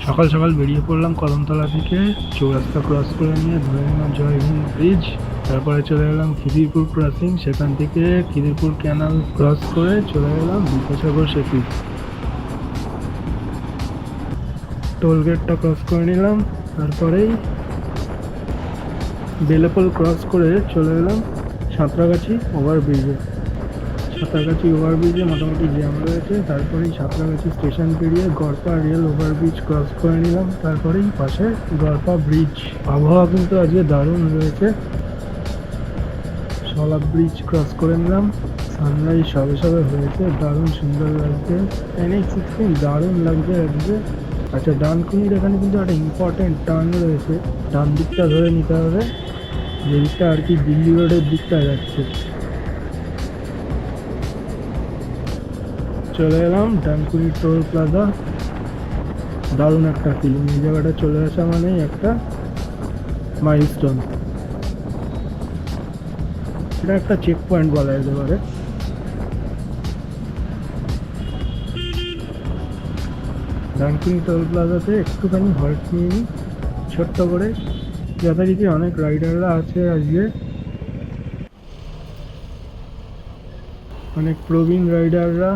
সকাল সকাল বেরিয়ে পড়লাম কদমতলা থেকে, চৌরাস্তা ক্রস করে নিয়ে ধরে নিলাম জয়হিন্দ ব্রিজ। তারপরে চলে গেলাম খিদিরপুর ক্রসিং, সেখান থেকে খিদিরপুর ক্যানাল ক্রস করে চলে গেলাম বিদ্যাসাগর সেতু। টোল গেটটা ক্রস করে নিলাম, তারপরেই বেলেপোল ক্রস করে চলে গেলাম সাঁতরাগাছি ওভারব্রিজে। সাঁতরাগাছি ওভারব্রিজে মোটামুটি জ্যাম রয়েছে, তারপরেই সাঁতরাগাছি স্টেশন পেরিয়ে গড়পা রেল ওভারব্রিজ ক্রস করে নিলাম, তারপরেই পাশে গড়পা ব্রিজ। আবহাওয়া কিন্তু আজকে দারুণ রয়েছে। শলা ব্রিজ ক্রস করে নিলাম, সানরাইজ সবে সবে হয়েছে, দারুণ সুন্দর লাগছে। NH16 দারুণ লাগছে আজকে। আচ্ছা, ডানকুনির এখানে কিন্তু একটা ইম্পর্টেন্ট টার্ন রয়েছে, ডান দিকটা ধরে নিতে হবে, যে দিকটা আর কি দিল্লি রোডের দিকটা যাচ্ছে। চলে এলাম ডানকুনি টোল প্লাজা। দারুণ একটা ফিলিং, এই জায়গাটা চলে আসা মানেই একটা মাইলস্টোন। এটা একটা চেক পয়েন্ট বলা যেতে পারে। ডানকুনি টোল প্লাজাতে একটুখানি হল্ট নিয়ে নিই ছোট্ট করে। যথারীতি অনেক রাইডাররা আছে আজকে, অনেক প্রবীণ রাইডাররা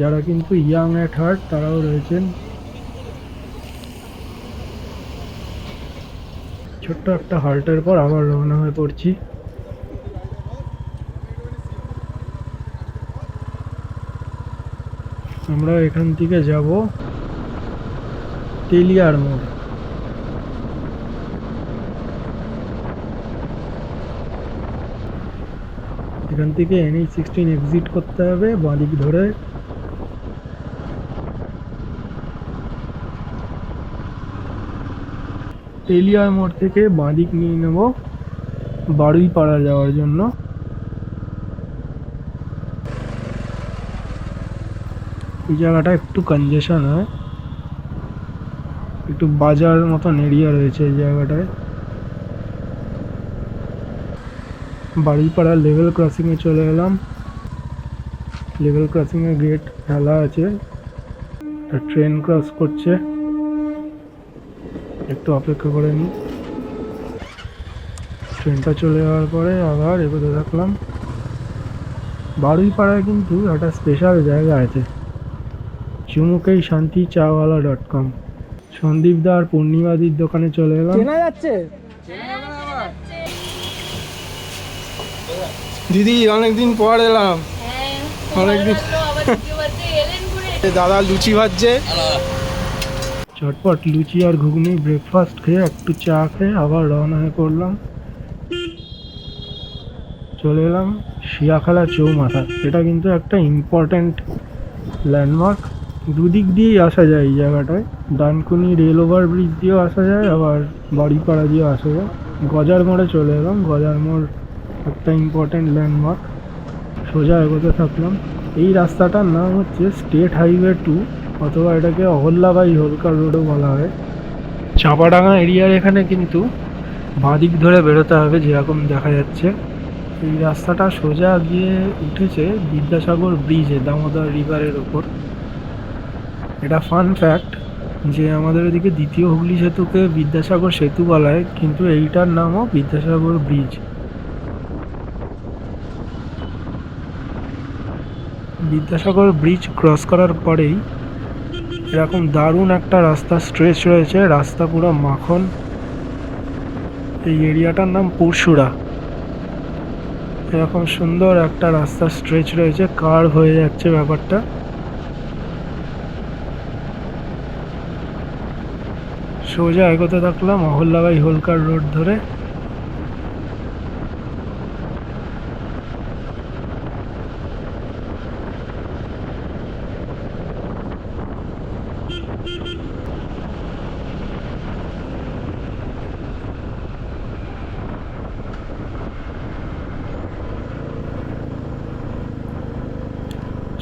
যারা কিন্তু ইয়াং অ্যাট হার্ট, তারাও রয়েছেন। ছোট্ট একটা হাল্টের পর আবার রওনা হয়ে পড়ছি। আমরা এখান থেকে যাব তেলিয়ার মোড়। এখান থেকে NH16 এক্সিট করতে হবে বাঁদিক ধরে। তেলিয়ার মোড় থেকে বাঁদিক নিয়ে নেব বারুইপাড়া যাওয়ার জন্য। এই জায়গাটা একটু কনজেশন হয়, একটু বাজার মতন এরিয়া রয়েছে এই জায়গাটায়। বারুইপাড়া লেভেল ক্রসিংয়ে চলে এলাম। লেভেল ক্রসিংয়ের গেট ঢালা আছে, ট্রেন ক্রস করছে, একটু অপেক্ষা করে নিই। ট্রেনটা চলে যাওয়ার পরে আবার এগোতে থাকলাম। বারুইপাড়ায় কিন্তু একটা স্পেশাল জায়গা আছে, চুমুকেই শান্তি চাওয়ালা.com। সন্দীপ দা আর পূর্ণিমাদির দোকানে চলে এলাম। দিদি অনেকদিন পর এলাম। অনেকদিন দাদা লুচি ভাজছে, চটপট লুচি আর ঘুগনি ব্রেকফাস্ট খেয়ে একটু চা খেয়ে আবার রওনা হয়ে পড়লাম। চলে এলাম শিয়াখালা চৌমাথা। এটা কিন্তু একটা ইম্পর্ট্যান্ট ল্যান্ডমার্ক। দুদিক দিয়েই আসা যায় এই জায়গাটায়, ডানকুনি রেল ওভার ব্রিজ দিয়েও আসা যায়, আবার বারুইপাড়া দিয়েও আসা যায়। গজার মোড়ে চলে এলাম। গজার মোড় একটা ইম্পর্ট্যান্ট ল্যান্ডমার্ক। সোজা এগোতে থাকলাম। এই রাস্তাটার নাম হচ্ছে স্টেট হাইওয়ে 2, অথবা এটাকে অহল্যাবাই হোলকার রোডও বলা হয়। চাঁপাডাঙ্গা এরিয়ার এখানে কিন্তু বাঁদিক ধরে বেরোতে হবে, যেরকম দেখা যাচ্ছে। এই রাস্তাটা সোজা গিয়ে উঠেছে বিদ্যাসাগর ব্রিজে, দামোদর রিভারের ওপর। এটা ফান ফ্যাক্ট যে আমাদের এদিকে দ্বিতীয় হুগলি সেতুকে বিদ্যাসাগর সেতু বলা হয়, কিন্তু এইটার নামও Vidyasagar bridge. Vidyasagar bridge cross করার পরেই এরকম দারুণ একটা রাস্তা স্ট্রেচ রয়েছে, রাস্তা পুরো মাখন। এই এরিয়াটার নাম পরশুরা। এরকম সুন্দর একটা রাস্তা স্ট্রেচ রয়েছে, কার্ভ হয়ে যাচ্ছে ব্যাপারটা। সোজা এগোতে থাকলাম অহল্যাবাই হোলকার রোড ধরে।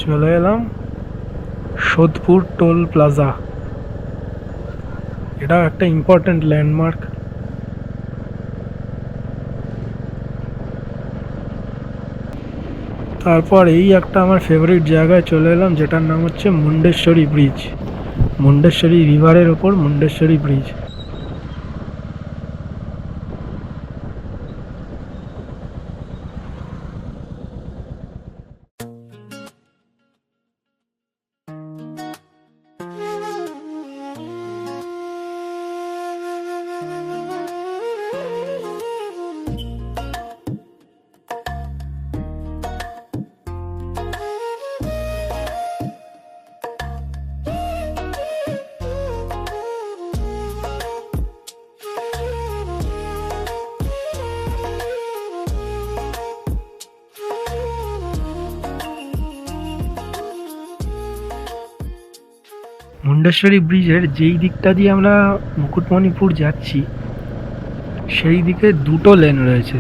চলে এলাম সোদপুর টোল প্লাজা। এটাও একটা ইম্পর্ট্যান্ট ল্যান্ডমার্ক। তারপর এই একটা আমার ফেভারিট জায়গায় চলে এলাম, যেটার নাম হচ্ছে মুন্ডেশ্বরী ব্রিজ। মুন্ডেশ্বরী রিভারের ওপর মুন্ডেশ্বরী ব্রিজ। মুন্ডেশ্বরী ব্রিজের যেই দিকটা দিয়ে আমরা মুকুটমণিপুর যাচ্ছি সেই দিকে দুটো লেন রয়েছে,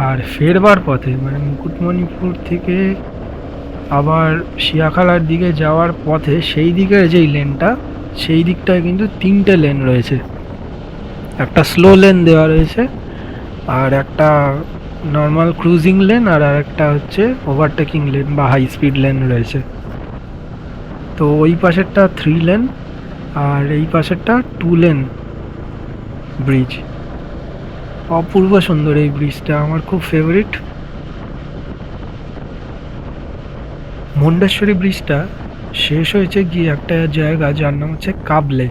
আর ফেরবার পথে মানে মুকুটমণিপুর থেকে আবার শিয়াখালার দিকে যাওয়ার পথে সেই দিকের যেই লেনটা সেই দিকটায় কিন্তু তিনটে লেন রয়েছে। একটা স্লো লেন দেওয়া রয়েছে, আর একটা নর্মাল ক্রুজিং লেন, আর একটা হচ্ছে ওভারটেকিং লেন বা হাই স্পিড লেন রয়েছে। তো ওই পাশেরটা 3 লেন আর এই পাশেরটা 2 লেন ব্রিজ। অপূর্ব সুন্দর এই ব্রিজটা, আমার খুব ফেভারিট। মুন্ডেশ্বরী ব্রিজটা শেষ হয়েছে গিয়ে একটা জায়গা যার নাম হচ্ছে কাবলে।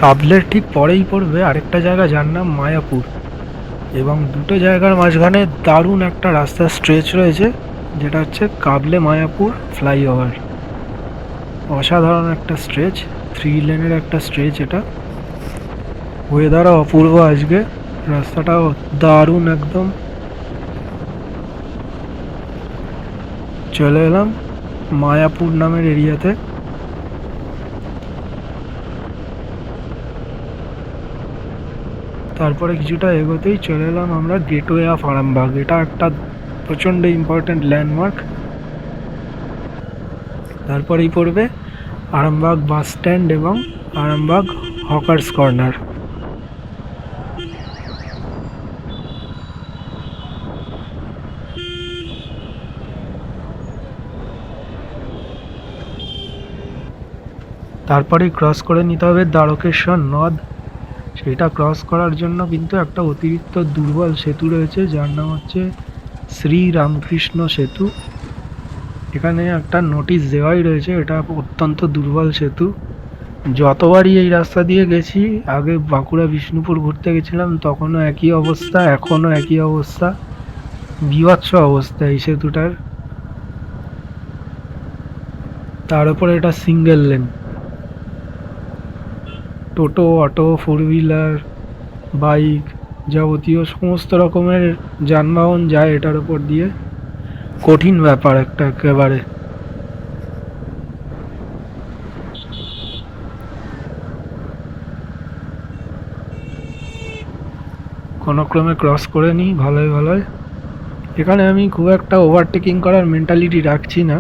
কাবলের ঠিক পরেই পড়বে আরেকটা জায়গা যার নাম মায়াপুর, এবং দুটো জায়গার মাঝখানে দারুণ একটা রাস্তার স্ট্রেচ রয়েছে যেটা হচ্ছে কাবলে মায়াপুর ফ্লাইওভার। অসাধারণ একটা স্ট্রেচ, 3 লেনের একটা স্ট্রেচ এটা। ওয়েদারও অপূর্ব আজকে, রাস্তাটাও দারুণ একদম। চলে এলাম মায়াপুর নামের এরিয়াতে। তারপরে কিছুটা এগোতেই চলে এলাম আমরা গেটওয়ে অফ আরামবাগ। এটা একটা প্রচণ্ড ইম্পর্ট্যান্ট ল্যান্ডমার্ক। তারপরেই পড়বে আরামবাগ বাস স্ট্যান্ড এবং আরামবাগ হকার্স কর্নার। তারপরেই ক্রস করে নিতে হবে দ্বারকেশ্বর নদ। সেটা ক্রস করার জন্য কিন্তু একটা অতিরিক্ত দুর্বল সেতু রয়েছে যার নাম হচ্ছে শ্রী রামকৃষ্ণ সেতু। এখানে একটা নোটিশ দেওয়াই রয়েছে, এটা অত্যন্ত দুর্বল সেতু। যতবারই এই রাস্তা দিয়ে গেছি, আগে বাঁকুড়া বিষ্ণুপুর ঘুরতে গেছিলাম তখনও একই অবস্থা, এখনও একই অবস্থা, বীভৎস অবস্থা এই সেতুটার। তার উপরে এটা সিঙ্গেল লেন, টোটো, অটো, 4 হুইলার, বাইক, যাবতীয় সমস্ত রকমের যানবাহন যায় এটার উপর দিয়ে। কঠিন ব্যাপার একটা একেবারে। কোনো ক্রমে ক্রস করে নিই ভালোই ভালোই। এখানে আমি খুব একটা ওভারটেকিং করার মেন্টালিটি রাখছি না,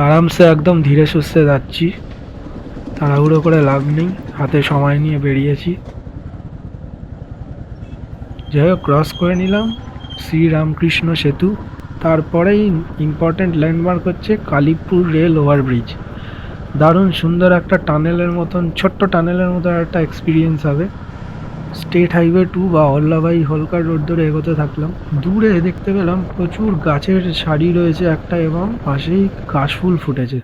আরামসে একদম ধীরে সুস্থে যাচ্ছি, তাড়াহুড়ো করে লাভ নেই, হাতে সময় নিয়ে বেরিয়েছি। যাই হোক, ক্রস করে নিলাম শ্রী রামকৃষ্ণ সেতু। তারপরেই ইম্পর্ট্যান্ট ল্যান্ডমার্ক হচ্ছে কালীপুর রেল ওভারব্রিজ। দারুণ সুন্দর একটা টানেলের মতন, ছোট্ট টানেলের মতো একটা এক্সপিরিয়েন্স হবে। স্টেট হাইওয়ে 2 বা অল্লাভাই হোলকার রোড ধরে এগোতে থাকলাম। দূরে দেখতে পেলাম প্রচুর গাছের সারি রয়েছে একটা, এবং পাশেই কাশফুল ফুটেছে।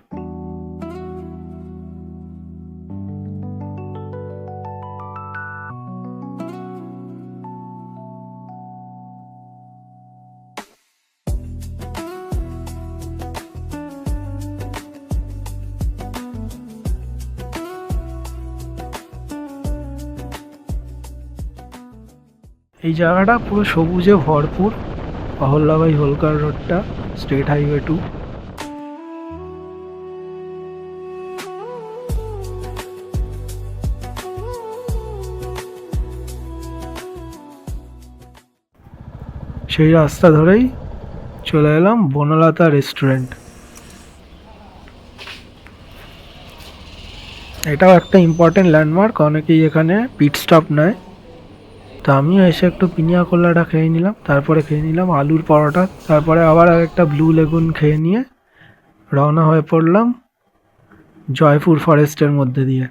এই জায়গাটা পুরো সবুজে ভরপুর, অহল্যাভাই হোলকার রোডটা, স্টেট হাইওয়ে 2। সেই রাস্তা ধরেই চলে এলাম বনলতা রেস্টুরেন্ট। এটাও একটা ইম্পর্টেন্ট ল্যান্ডমার্ক, অনেকেই এখানে পিট স্টপ নেয়। তো আমিও এসে একটু পিনিয়া কোল্লাটা খেয়ে নিলাম, তারপরে খেয়ে নিলাম আলুর পরোটা, তারপরে আবার আরেকটা ব্লু লেগুন খেয়ে নিয়ে রওনা হয়ে পড়লাম জয়পুর ফরেস্টের মধ্যে দিয়ে।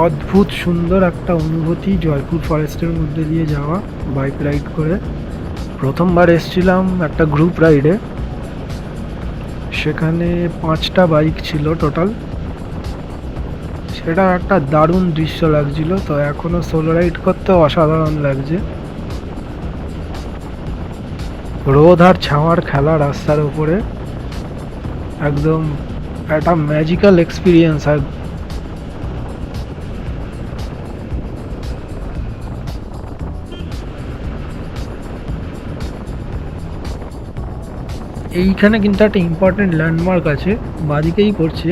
অদ্ভুত সুন্দর একটা অনুভূতি জয়পুর ফরেস্টের মধ্যে দিয়ে যাওয়া বাইক রাইড করে। প্রথমবার এসেছিলাম একটা গ্রুপ রাইডে, সেখানে 5টা বাইক ছিল টোটাল। সেটা একটা দারুণ দৃশ্য লাগছিল। তো এখনো সোলো রাইড করতে অসাধারণ লাগছে। রোদ আর ছাওয়ার খেলা রাস্তার উপরে একদম একটা ম্যাজিক্যাল এক্সপিরিয়েন্স। আর এইখানে কিন্তু একটা ইম্পর্টেন্ট ল্যান্ডমার্ক আছে, বাদিকেই পড়ছে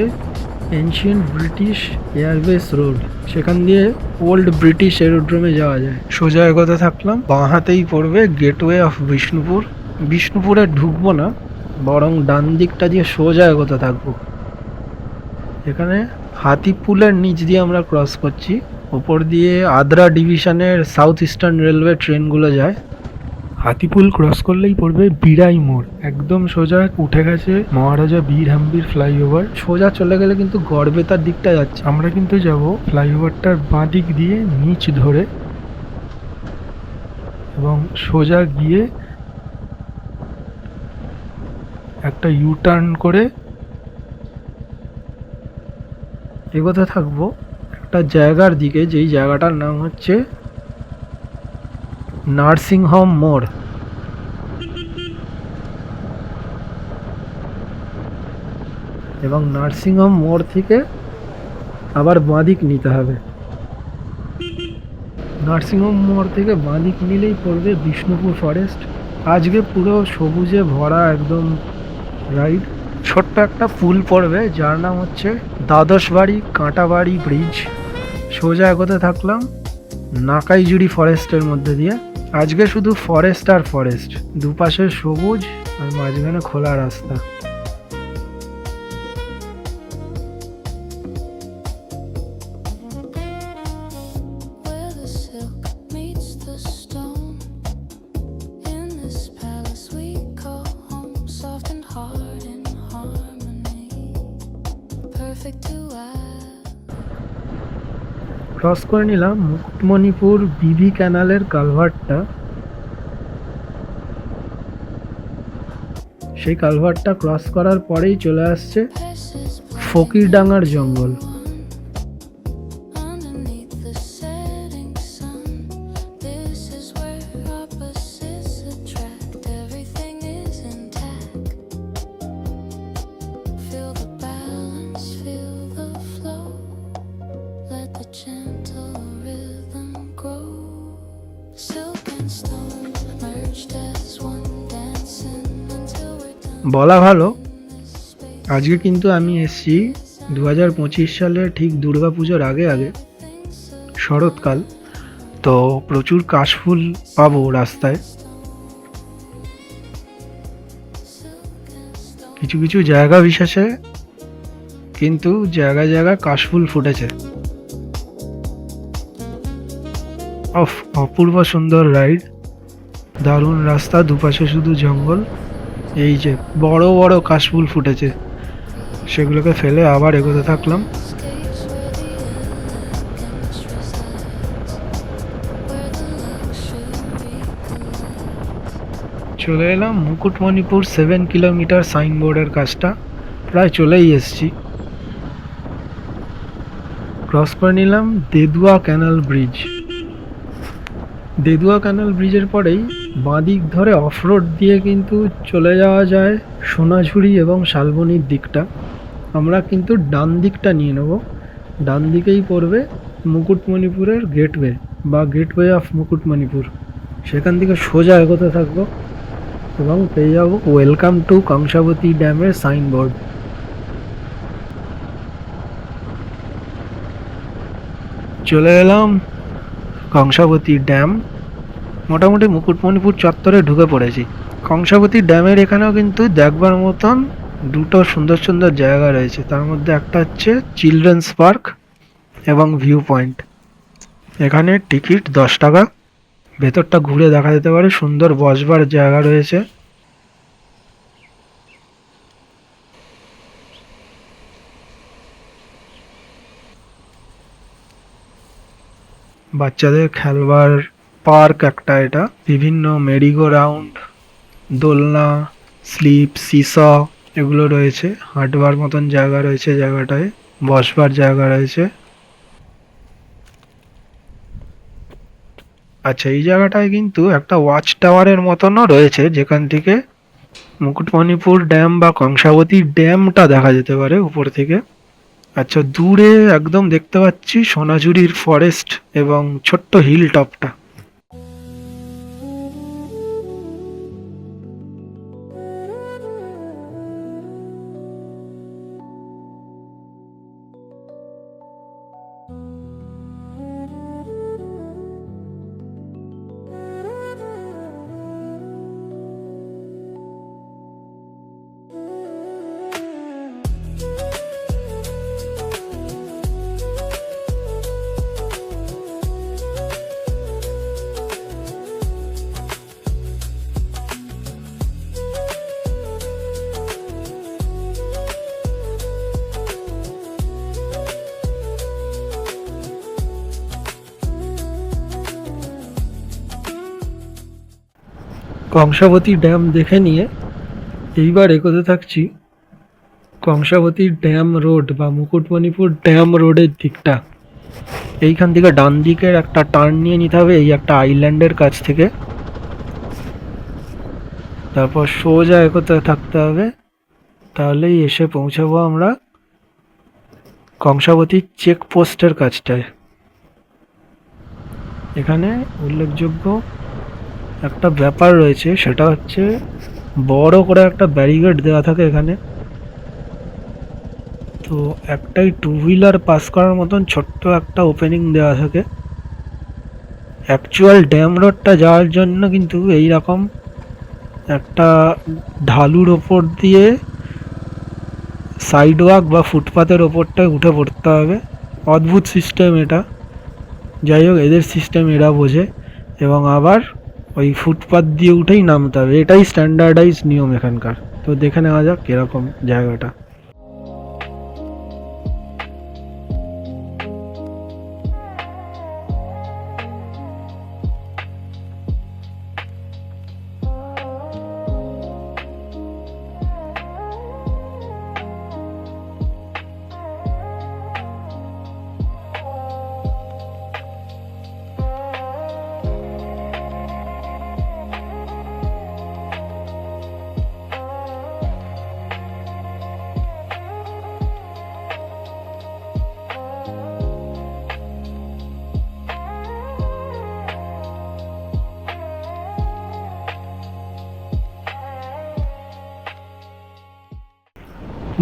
এনশিয়েন্ট ব্রিটিশ এয়ারবেস রোড। সেখান দিয়ে ওল্ড ব্রিটিশ এরোড্রোমে যাওয়া যায়। সোজা এগোতে থাকলাম, বাঁ হাতেই পড়বে গেটওয়ে অফ বিষ্ণুপুর। বিষ্ণুপুরে ঢুকবো না, বরং ডান দিকটা দিয়ে সোজা এগোতে থাকবো। এখানে হাতিপুলের নিচ দিয়ে আমরা ক্রস করছি। ওপর দিয়ে আদ্রা ডিভিশনের সাউথ ইস্টার্ন রেলওয়ে ট্রেনগুলো যায়। হাতিপুল ক্রস করলেই পড়বে বিরাই মোড়। একদম সোজা উঠে গেছে মহারাজা বীর হাম্বির ফ্লাইওভার। সোজা চলে গেলে কিন্তু গড়বেতার দিকটা যাচ্ছে। আমরা কিন্তু যাব ফ্লাইওভারটার বাঁ দিক দিয়ে নিচ ধরে এবং সোজা গিয়ে একটা ইউ টার্ন করে এগোতে থাকবো একটা জায়গার দিকে, যেই জায়গাটার নাম হচ্ছে নার্সিংহোম মোড়। এবং নার্সিংহোম মোড় থেকে আবার বাঁদিক নিতে হবে। নার্সিংহোম মোড় থেকে বাঁদিক নিলেই পড়বে বিষ্ণুপুর ফরেস্ট। আজকে পুরো সবুজে ভরা একদম রাইড। ছোট্ট একটা পুল পড়বে যার নাম হচ্ছে দ্বাদশবাড়ি কাঁটাবাড়ি ব্রিজ। সোজা এগোতে থাকলাম নাকাইজুড়ি ফরেস্টের মধ্যে দিয়ে। আজকে শুধু ফরেস্ট আর ফরেস্ট, দুপাশে সবুজ আর মাঝখানে খোলা রাস্তা। ক্রস করে নিলাম মুকুটমণিপুর বিবি ক্যানালের কালভার্টটা। সেই কালভার্টটা ক্রস করার পরেই চলে আসছে ফকিরডাঙ্গার জঙ্গল। বলা ভালো, আজকে কিন্তু আমি এসেছি 2025 সালে ঠিক দুর্গাপুজোর আগে আগে, শরৎকাল। তো প্রচুর কাশফুল পাবো রাস্তায়। কিছু কিছু জায়গা বিশেষে কিন্তু জায়গায় জায়গায় কাশফুল ফুটেছে। অপূর্ব সুন্দর রাইড, দারুণ রাস্তা, দুপাশে শুধু জঙ্গল। এই যে বড় বড় কাশফুল ফুটেছে, সেগুলোকে ফেলে আবার এগোতে থাকলাম। চলে এলাম মুকুটমণিপুর 7 কিলোমিটার সাইনবোর্ডের কাজটা, প্রায় চলেই এসছি। ক্রস করে নিলাম দেদুয়া ক্যানাল ব্রিজ। দেদুয়া ক্যানাল ব্রিজের পরেই বাঁদিক ধরে অফরোড দিয়ে কিন্তু চলে যাওয়া যায় সোনাঝুরি এবং শালবনির দিকটা। আমরা কিন্তু ডান দিকটা নিয়ে নেব। ডান দিকেই পড়বে মুকুটমণিপুরের গেটওয়ে বা গেটওয়ে অফ মুকুটমণিপুর। সেখান থেকে সোজা এগোতে থাকবো এবং পেয়ে যাব ওয়েলকাম টু কংসাবতী ড্যামের সাইনবোর্ড। চলে এলাম কংসাবতী ড্যাম। মোটামুটি মুকুটমণিপুর চত্বরে ঢুকে পড়েছি। কংসাবতী ড্যামের এখানেও কিন্তু দেখবার মতন দুটো সুন্দর সুন্দর জায়গা রয়েছে। তার মধ্যে একটা হচ্ছে চিলড্রেন্স পার্ক এবং ভিউ পয়েন্ট। এখানে টিকিট 10 টাকা, ভেতরটা ঘুরে দেখা যেতে পারে, সুন্দর বসবার জায়গা রয়েছে। বাচ্চাদের খেলবার পার্ক একটা এটা, বিভিন্ন মেরিগো রাউন্ড, দোলনা, স্লিপ, সিস এগুলো রয়েছে। হাঁটবার মতন জায়গা রয়েছে জায়গাটায়, বসবার জায়গা রয়েছে। আচ্ছা, এই জায়গাটায় কিন্তু একটা ওয়াচ টাওয়ারের মতনও রয়েছে, যেখান থেকে মুকুটমণিপুর ড্যাম বা কংসাবতী ড্যামটা দেখা যেতে পারে উপর থেকে। আচ্ছা, দূরে একদম দেখতে পাচ্ছি সোনাঝুরির ফরেস্ট এবং ছোট্ট হিল টপটা। কংসাবতী ড্যাম দেখে নিয়ে এইবার এগোতে থাকছি কংসাবতী ড্যাম রোড বা মুকুটমণিপুর ড্যাম রোডের দিকটা। এইখান থেকে ডান দিকের একটা টার্ন নিয়ে নিতে হবে এই একটা আইল্যান্ডের কাছ থেকে, তারপর সোজা এগোতে থাকতে হবে, তাহলেই এসে পৌঁছাবো আমরা কংসাবতী চেকপোস্টের কাছটায়। এখানে উল্লেখযোগ্য একটা ব্যাপার রয়েছে, সেটা হচ্ছে বড় করে একটা ব্যারিকেড দেওয়া থাকে এখানে। তো একটাই টু হুইলার পাস করার মতন ছোট্ট একটা ওপেনিং দেওয়া থাকে। অ্যাকচুয়াল ড্যাম রোডটা যাওয়ার জন্য কিন্তু এই রকম একটা ঢালুর ওপর দিয়ে সাইড ওয়াক বা ফুটপাথের ওপরটায় উঠে পড়তে হবে। অদ্ভুত সিস্টেম এটা, যাই হোক এদের সিস্টেম এরা বোঝে, এবং আবার ওই ফুটপাথ দিয়ে উঠেই নামতে হবে, এটাই স্ট্যান্ডার্ডাইজ নিয়ম এখানকার। তো দেখে নেওয়া যাক কীরকম জায়গাটা।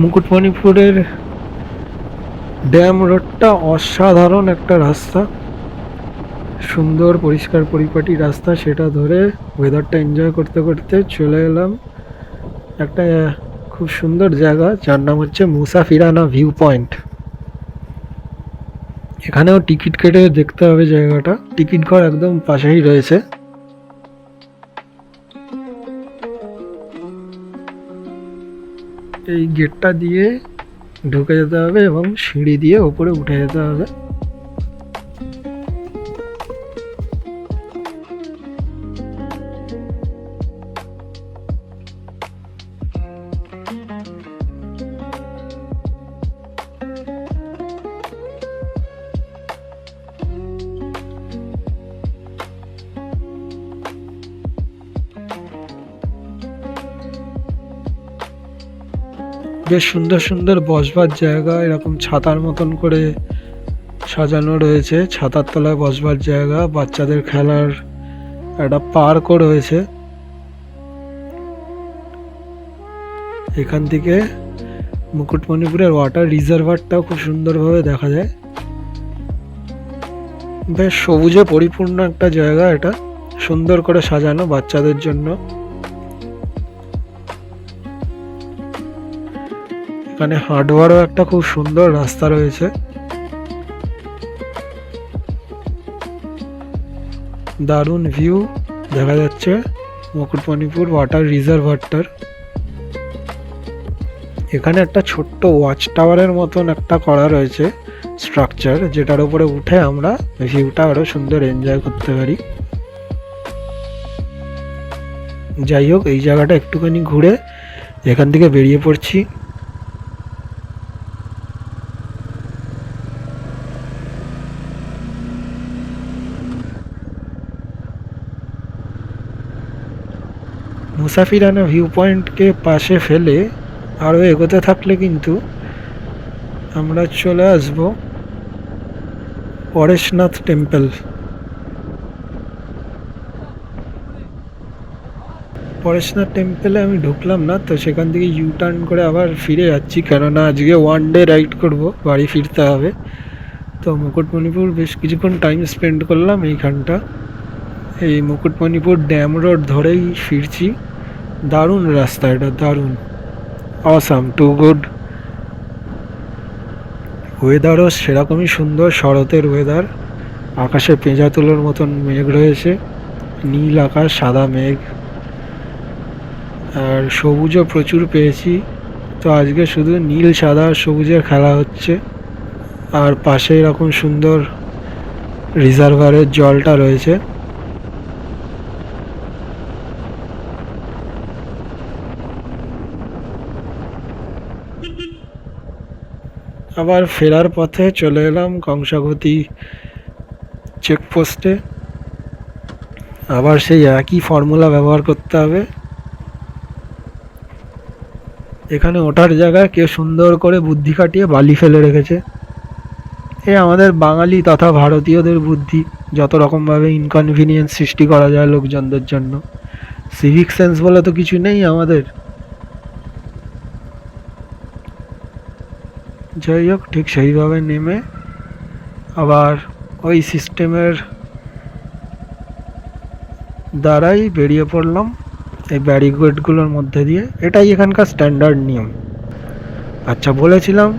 মুকুটমণিপুরের ড্যাম রোডটা অসাধারণ একটা রাস্তা, সুন্দর পরিষ্কার পরিপাটি রাস্তা। সেটা ধরে ওয়েদারটা এনজয় করতে করতে চলে এলাম একটা খুব সুন্দর জায়গা, যার নাম হচ্ছে মুসাফিরানা ভিউ পয়েন্ট। এখানেও টিকিট কেটে দেখতে হবে জায়গাটা, টিকিট ঘর একদম পাশেই রয়েছে। এই গেটটা দিয়ে ঢুকে যেতে হবে এবং সিঁড়ি দিয়ে ওপরে উঠে যেতে হবে। বেশ সুন্দর সুন্দর বসবার জায়গা, এরকম ছাতার মতন করে সাজানো রয়েছে, ছাতার তলায় বসবার জায়গা, বাচ্চাদের খেলার একটা পার্কও রয়েছে। এখান থেকে মুকুটমণিপুরের ওয়াটার রিজার্ভারটাও খুব সুন্দরভাবে দেখা যায়। বেশ সবুজে পরিপূর্ণ একটা জায়গা এটা, সুন্দর করে সাজানো বাচ্চাদের জন্য। এখানে হাঁটবারও একটা খুব সুন্দর রাস্তা রয়েছে। দারুণ ভিউ দেখা যাচ্ছে মুকুটমণিপুর ওয়াটার রিজার্ভারটার। এখানে একটা ছোট্ট ওয়াচ টাওয়ারের মতন একটা করা রয়েছে স্ট্রাকচার, যেটার উপরে উঠে আমরা ভিউটা আরো সুন্দর এনজয় করতে পারি। যাই হোক, এই জায়গাটা একটুখানি ঘুরে এখান থেকে বেরিয়ে পড়ছি। মুসাফিরানা ভিউ পয়েন্টকে পাশে ফেলে আরও এগোতে থাকলে কিন্তু আমরা চলে আসব পরেশনাথ টেম্পল। পরেশনাথ টেম্পলে আমি ঢুকলাম না, তো সেখান থেকে ইউ টার্ন করে আবার ফিরে যাচ্ছি, কেননা আজকে ওয়ান ডে রাইড করব, বাড়ি ফিরতে হবে। তো মুকুটমণিপুর বেশ কিছুক্ষণ টাইম স্পেন্ড করলাম এইখানটা। এই মুকুটমণিপুর ড্যাম রোড ধরেই ফিরছি। দারুণ রাস্তা, এটা দারুণ, অসাম, টু গুড। ওয়েদারও সেরকমই সুন্দর, শরতের ওয়েদার। আকাশে পেঁজা তুলোর মতন মেঘ রয়েছে, নীল আকাশ, সাদা মেঘ, আর সবুজও প্রচুর পেয়েছি। তো আজকে শুধু নীল, সাদা, সবুজের খেলা হচ্ছে। আর পাশে এরকম সুন্দর রিজার্ভারের জলটা রয়েছে। আবার ফেরার পথে চলে এলাম কংসাবতী চেকপোস্টে। আবার সেই একই ফর্মুলা ব্যবহার করতে হবে। এখানে ওঠার জায়গায় কেউ সুন্দর করে বুদ্ধি খাটিয়ে বালি ফেলে রেখেছে। এ আমাদের বাঙালি তথা ভারতীয়দের বুদ্ধি, যত রকমভাবে ইনকনভিনিয়েন্স সৃষ্টি করা যায় লোকজনদের জন্য। সিভিক সেন্স বলে তো কিছু নেই আমাদের। যাই হোক, ঠিক সেইভাবে নেমে আবার ওই সিস্টেমের দ্বারাই বেরিয়ে পড়লাম এই ব্যারিকেডগুলোর মধ্যে দিয়ে। এটাই এখানকার স্ট্যান্ডার্ড নিয়ম। আচ্ছা, বলেছিলাম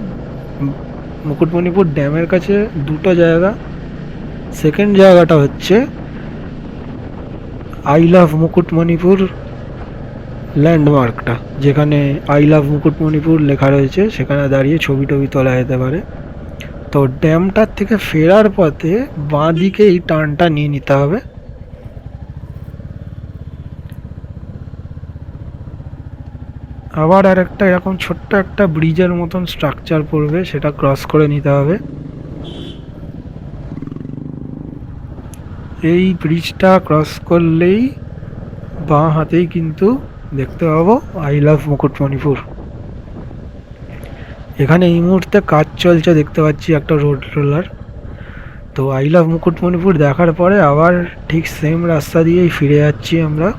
মুকুটমণিপুর ড্যামের কাছে দুটো জায়গা। সেকেন্ড জায়গাটা হচ্ছে আই লাভ মুকুটমণিপুর ল্যান্ডমার্কটা, যেখানে আই লাভ মুকুটমণিপুর লেখা রয়েছে, সেখানে দাঁড়িয়ে ছবি টবি তোলা যেতে পারে। তো ড্যামটার থেকে ফেরার পথে বাঁ দিকে এই টার্নটা নিয়ে নিতে হবে। আবার আর একটা এরকম ছোট্ট একটা ব্রিজের মতন স্ট্রাকচার পড়বে, সেটা ক্রস করে নিতে হবে। এই ব্রিজটা ক্রস করলেই বাঁ হাতেই কিন্তু দেখতে পাবো আই লাভ মুকুটমণিপুর। এখানে এই মুহূর্তে কাজ চলছে, দেখতে পাচ্ছি একটা রোড রোলার। তো আই লাভ মুকুটমণিপুর দেখার পরে আবার ঠিক সেম রাস্তা দিয়েই ফিরে যাচ্ছি আমরা।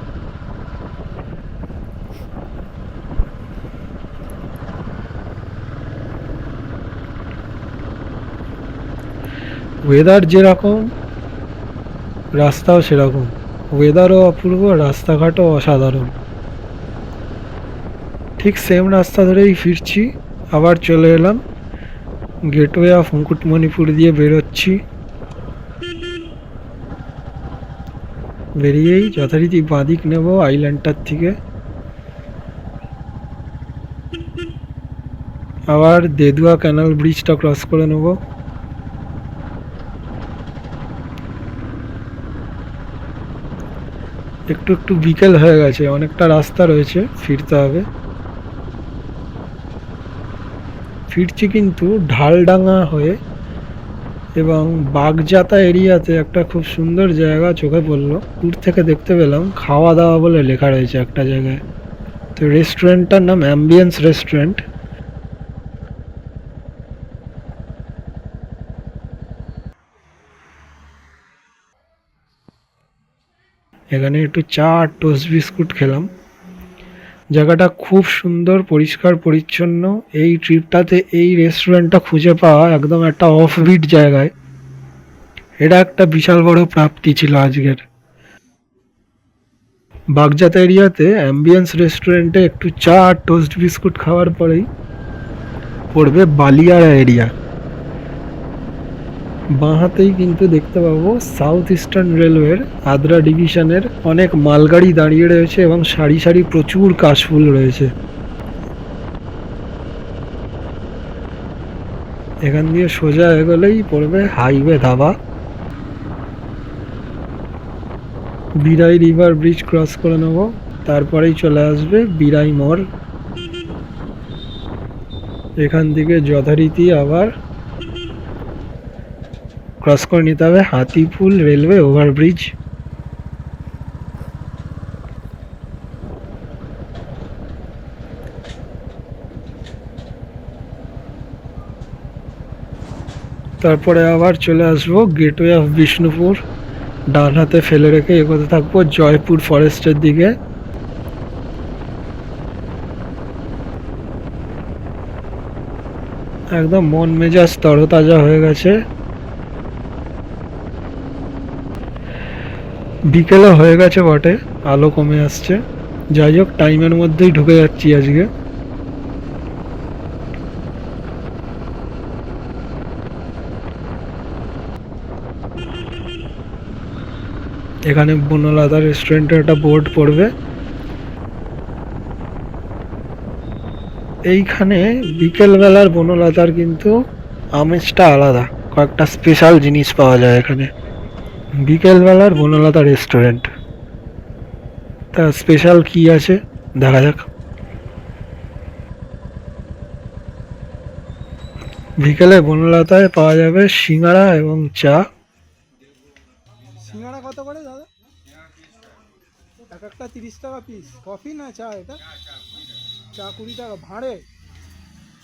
ওয়েদার যেরকম, রাস্তাও সেরকম। ওয়েদারও অপূর্ব, রাস্তাঘাটও অসাধারণ। ঠিক সেম রাস্তা ধরেই ফিরছি। আবার চলে এলাম গেটওয়ে অফ মুকুটমণিপুর দিয়ে বেরোচ্ছি। বেরিয়েই যথারীতি বাঁদিক নেব আইল্যান্ডটার থেকে। আবার দেদুয়া ক্যানাল ব্রিজটা ক্রস করে নেব। একটু একটু বিকেল হয়ে গেছে, অনেকটা রাস্তা রয়েছে, ফিরতে হবে। ফিরছি কিন্তু ঢালডাঙ্গা হয়ে, এবং বাগজাতা এরিয়াতে একটা খুব সুন্দর জায়গা চোখে পড়লো। দূর থেকে দেখতে পেলাম খাওয়া দাওয়া বলে লেখা রয়েছে একটা জায়গায়। তো রেস্টুরেন্টটার নাম অ্যাম্বিয়েন্স রেস্টুরেন্ট। এখানে একটু চা আর টোস্ট বিস্কুট খেলাম। জায়গাটা খুব সুন্দর, পরিষ্কার পরিচ্ছন্ন। এই ট্রিপটাতে এই রেস্টুরেন্টটা খুঁজে পাওয়া একদম একটা অফবিট জায়গায়, এটা একটা বিশাল বড় প্রাপ্তি ছিল আজকের। বাগজাতা এরিয়াতে অ্যাম্বিয়েন্স রেস্টুরেন্টে একটু চা আর টোস্ট বিস্কুট খাওয়ার পরেই পড়বে বালিয়াড়া এরিয়া। বাঁ হাতেই কিন্তু দেখতে পাবো সাউথ ইস্টার্ন রেলওয়ের আদ্রা ডিভিশনের অনেক মালগাড়ি দাঁড়িয়ে রয়েছে এবং সারি সারি প্রচুর কাশফুল রয়েছে। এখান দিয়ে সোজা এগোলেই পড়বে highway dhaba. Birai river bridge cross করে নেব, তারপরেই চলে আসবে বিরাই মোড়। এখান থেকে যথারীতি আবার ক্রস করে নিতে হবে হাতিপুল রেলওয়ে ওভারব্রিজ। তারপরে আবার চলে আসবো গেটওয়ে অফ বিষ্ণুপুর। ডান হাতে ফেলে রেখে এগোতে থাকবো জয়পুর ফরেস্টের দিকে। একদম মন মেজাজ তরতাজা হয়ে গেছে। বিকেলে হয়ে গেছে বটে, আলো কমে আসছে। যাই হোক, টাইমের মধ্যেই ঢুকে যাচ্ছি আজকে। এখানে বনলতা রেস্টুরেন্টের একটা বোর্ড পড়বে। এইখানে বিকেলবেলার বনলতার কিন্তু আমেজটা আলাদা, কয়েকটা স্পেশাল জিনিস পাওয়া যায় এখানে। বিকেলবেলার বনলতা রেস্টুরেন্ট, তা স্পেশাল কি আছে দেখা যাক। বিকেলে বনলতায় পাওয়া যাবে সিঙ্গাড়া এবং চা। সিঙ্গাড়া কত করে দাদা? এক একটা 30 টাকা পিস। কফি না চা? এটা চা 20 টাকা ভাঁড়ে।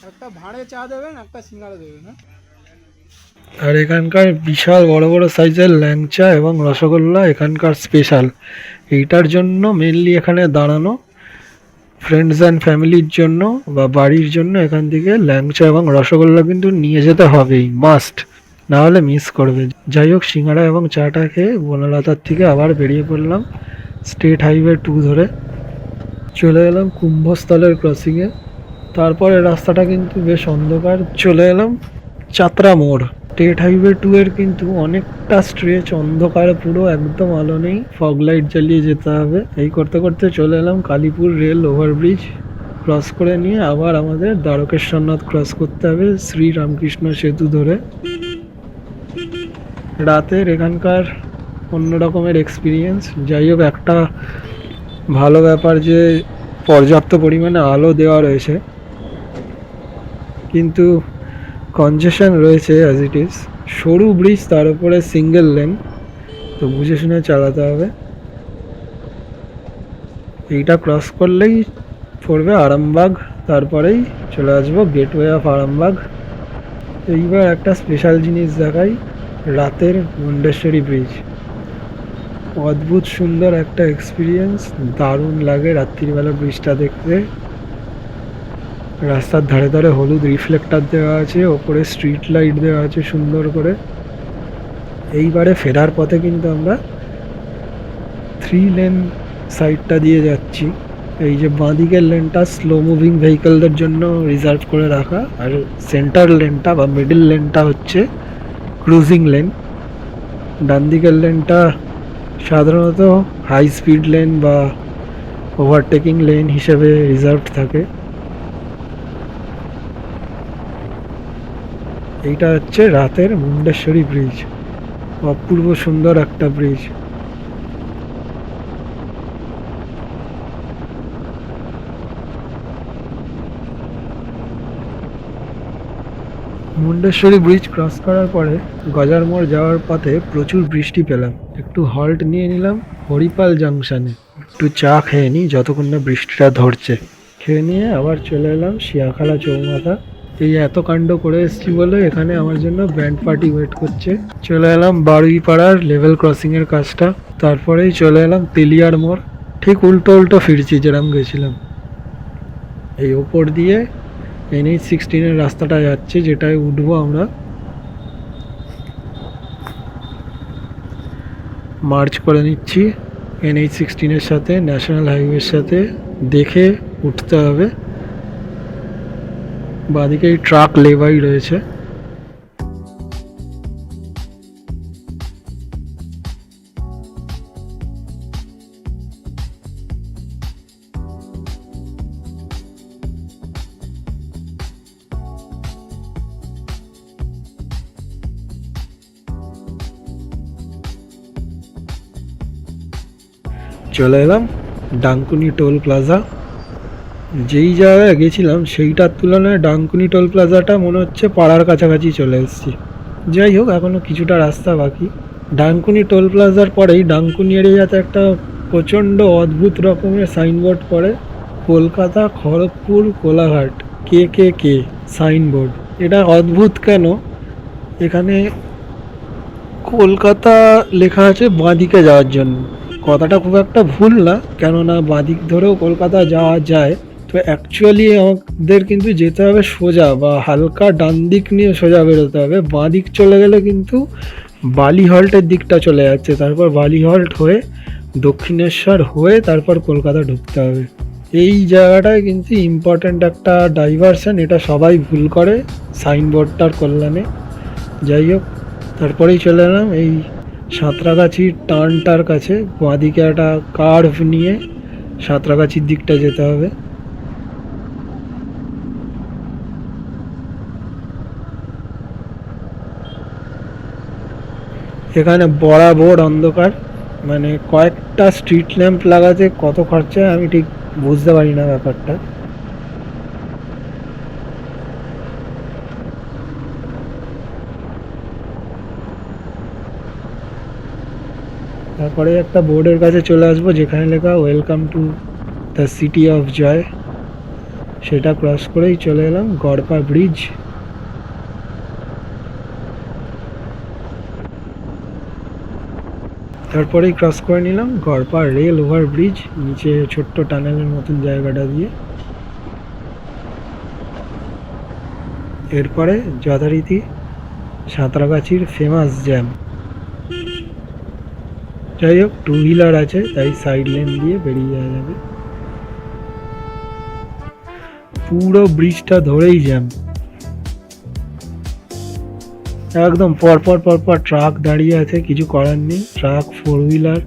একটা ভাঁড়ে চা দেবেন, একটা সিঙ্গাড়া দেবেন। হ্যাঁ, আর এখানকার বিশাল বড় বড় সাইজের ল্যাংচা এবং রসগোল্লা এখানকার স্পেশাল। এইটার জন্য মেনলি এখানে দাঁড়ানো। ফ্রেন্ডস অ্যান্ড ফ্যামিলির জন্য বা বাড়ির জন্য এখান থেকে ল্যাংচা এবং রসগোল্লা কিন্তু নিয়ে যেতে হবেই, মাস্ট, না হলে মিস করবে। যাই হোক, সিঙ্গাড়া এবং চাটা খেয়ে বনলতার থেকে আবার বেরিয়ে পড়লাম স্টেট হাইওয়ে 2 ধরে। চলে এলাম কুম্ভস্থলের ক্রসিংয়ে। তারপরে রাস্তাটা কিন্তু বেশ অন্ধকার। চলে এলাম চাতরা মোড়। স্টেট হাইওয়ে 2 এর কিন্তু অনেকটা স্ট্রেচ অন্ধকার, পুরো একদম আলো নেই, ফগ লাইট জ্বালিয়ে যেতে হবে। এই করতে করতে চলে এলাম কালীপুর রেল ওভারব্রিজ। ক্রস করে নিয়ে আবার আমাদের দ্বারকেশ্বরনাথ ক্রস করতে হবে শ্রী রামকৃষ্ণ সেতু ধরে। রাতের এখানকার অন্য রকমের এক্সপিরিয়েন্স। যাই হোক, একটা ভালো ব্যাপার যে পর্যাপ্ত পরিমাণে আলো দেওয়া রয়েছে, কিন্তু কনজেশন রয়েছে অ্যাজ ইট ইজ। সরু ব্রিজ, তার উপরে সিঙ্গেল লেন, তো বুঝে শুনে চালাতে হবে। এইটা ক্রস করলেই পড়বে আরামবাগ, তারপরেই চলে আসবো গেটওয়ে অফ আরামবাগ। এইবার একটা স্পেশাল জিনিস দেখাই, রাতের মুন্ডেশ্বরী ব্রিজ। অদ্ভুত সুন্দর একটা এক্সপিরিয়েন্স, দারুণ লাগে রাত্রিবেলা ব্রিজটা দেখতে। রাস্তার ধারে ধারে হলুদ রিফ্লেক্টার দেওয়া আছে, ওপরে স্ট্রিট লাইট দেওয়া আছে সুন্দর করে। এইবারে ফেরার পথে কিন্তু আমরা 3 লেন সাইডটা দিয়ে যাচ্ছি। এই যে বাঁদিকের লেনটা স্লো মুভিং ভেহিকলদের জন্য রিজার্ভ করে রাখা, আর সেন্টার লেনটা বা মিডল লেনটা হচ্ছে ক্রুজিং লেন। ডান দিকের লেনটা সাধারণত হাই স্পিড লেন বা ওভারটেকিং লেন হিসেবে রিজার্ভ থাকে। এইটা হচ্ছে রাতের মুন্ডেশ্বরী ব্রিজ, অপূর্ব সুন্দর একটা ব্রিজ। মুন্ডেশ্বরী ব্রিজ ক্রস করার পরে গজার মোড় যাওয়ার পথে প্রচুর বৃষ্টি পেলাম। একটু হল্ট নিয়ে নিলাম হরিপাল জাংশনে, একটু চা খেয়ে নিই যতক্ষণ না বৃষ্টিটা ধরছে। খেয়ে নিয়ে আবার চলে এলাম শিয়াখালা চৌমাথা। এই এত কাণ্ড করে এসেছি বলে এখানে আমার জন্য ব্যান্ড পার্টি ওয়েট করছে। চলে এলাম বারুইপাড়ার লেভেল ক্রসিংয়ের কাজটা, তারপরেই চলে এলাম তেলিয়ার মোড়। ঠিক উল্টো উল্টো ফিরছি যেরকম গেছিলাম। এই ওপর দিয়ে NH-16 রাস্তাটা যাচ্ছে, যেটায় উঠবো আমরা। মার্চ করে নিচ্ছি NH-16 সাথে, ন্যাশনাল হাইওয়ের সাথে, দেখে উঠতে হবে। বাঁদিকে ট্রাক লেবাই রয়েছে। চলে এলাম ডানকুনি টোল প্লাজা। যেই জায়গায় গেছিলাম সেইটার তুলনায় ডানকুনি টোল প্লাজাটা মনে হচ্ছে পাড়ার কাছাকাছি চলে এসেছি। যাই হোক, এখনও কিছুটা রাস্তা বাকি। ডানকুনি টোল প্লাজার পরেই ডানকুনি এরিয়াতে একটা প্রচণ্ড অদ্ভুত রকমের সাইনবোর্ড পড়ে, কলকাতা খড়গপুর কোলাঘাট কে সাইনবোর্ড। এটা অদ্ভুত কেন, এখানে কলকাতা লেখা আছে বাঁদিকে যাওয়ার জন্য। কথাটা খুব একটা ভুল না, কেননা বাঁদিক ধরেও কলকাতা যাওয়া যায়। তো অ্যাকচুয়ালি আমাদের কিন্তু যেতে হবে সোজা, বা হালকা ডান দিক নিয়ে সোজা বেরোতে হবে। বাঁ দিক চলে গেলে কিন্তু বালিহল্টের দিকটা চলে যাচ্ছে, তারপর বালিহল্ট হয়ে দক্ষিণেশ্বর হয়ে তারপর কলকাতা ঢুকতে হবে। এই জায়গাটায় কিন্তু ইম্পর্ট্যান্ট একটা ডাইভারশন, এটা সবাই ভুল করে সাইনবোর্ডটার কল্যাণে। যাই হোক, তারপরেই চলে এলাম এই সাঁতরাগাছির টার্নটার কাছে। বাঁদিকে একটা কার্ভ নিয়ে সাঁতরাগাছির দিকটা যেতে হবে। এখানে বরাবর অন্ধকার, মানে কয়েকটা স্ট্রিট ল্যাম্প লাগাতে কত খরচা আমি ঠিক বুঝতে পারি না ব্যাপারটা। তারপরে একটা বোর্ডের কাছে চলে আসবো যেখানে লেখা welcome to the city of joy. সেটা ক্রস করেই চলে এলাম গড়পা ব্রিজ। তারপরেই ক্রস করে নিলাম গড়পা রেল ওভার ব্রিজ, নিচে ছোট্ট টানেলের মতন জায়গাটা দিয়ে। এরপরে যথারীতি সাঁতরাগাছির ফেমাস জ্যাম। যাই হোক, টু হুইলার আছে তাই সাইড লেন দিয়ে বেরিয়ে যাওয়া যাবে। পুরো ব্রিজটা ধরেই জ্যাম, একদম পরপর ট্রাক দাঁড়িয়ে আছে, কিছু করার নেই। ট্রাক, ফোর হুইলার,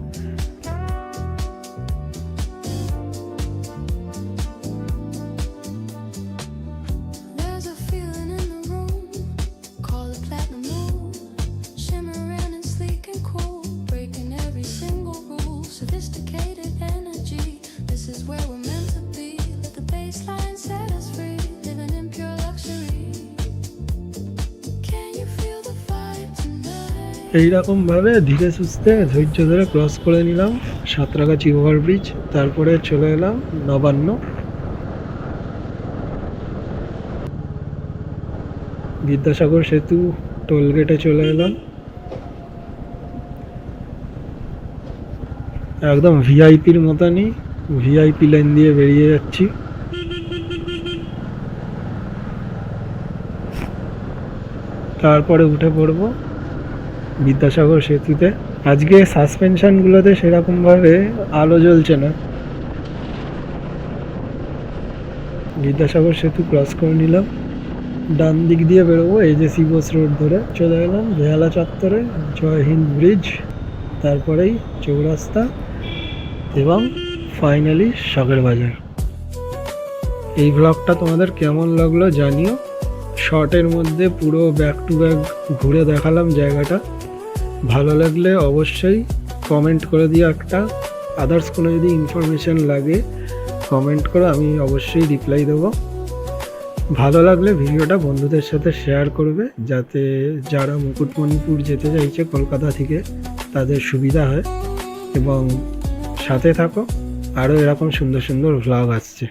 এইরকমভাবে ধীরে সুস্থে ধৈর্য ধরে ক্রস করে নিলাম সাঁতরাগাছি ওভারব্রিজ। তারপরে চলে এলাম নবান্ন। বিদ্যাসাগর সেতু টোলগেটে চলে এলাম। একদম ভিআইপির মতনই ভিআইপি লাইন দিয়ে বেরিয়ে যাচ্ছি। তারপরে উঠে পড়বো বিদ্যাসাগর সেতুতে। আজকে সাসপেনশনগুলোতে সেরকমভাবে আলো জ্বলছে না। বিদ্যাসাগর সেতু ক্রস করে নিলাম, ডান দিক দিয়ে বেরোবো এজেসি বোস রোড ধরে। চলে এলাম বেহালা চত্বরে, জয় হিন্দ ব্রিজ, তারপরেই চৌরাস্তা এবং ফাইনালি শখের বাজার। এই ব্লগটা তোমাদের কেমন লাগলো জানিও। শর্টের মধ্যে পুরো ব্যাক টু ব্যাক ঘুরে দেখালাম জায়গাটা। ভালো লাগলে অবশ্যই কমেন্ট করে দিও একটা। আদার্স কোনো যদি ইনফরমেশান লাগে কমেন্ট করো, আমি অবশ্যই রিপ্লাই দেবো। ভালো লাগলে ভিডিওটা বন্ধুদের সাথে শেয়ার করবে, যাতে যারা মুকুটমণিপুর যেতে চাইছে কলকাতা থেকে তাদের সুবিধা হয়। এবং সাথে থাকো, আরও এরকম সুন্দর সুন্দর ভ্লগ আসছে।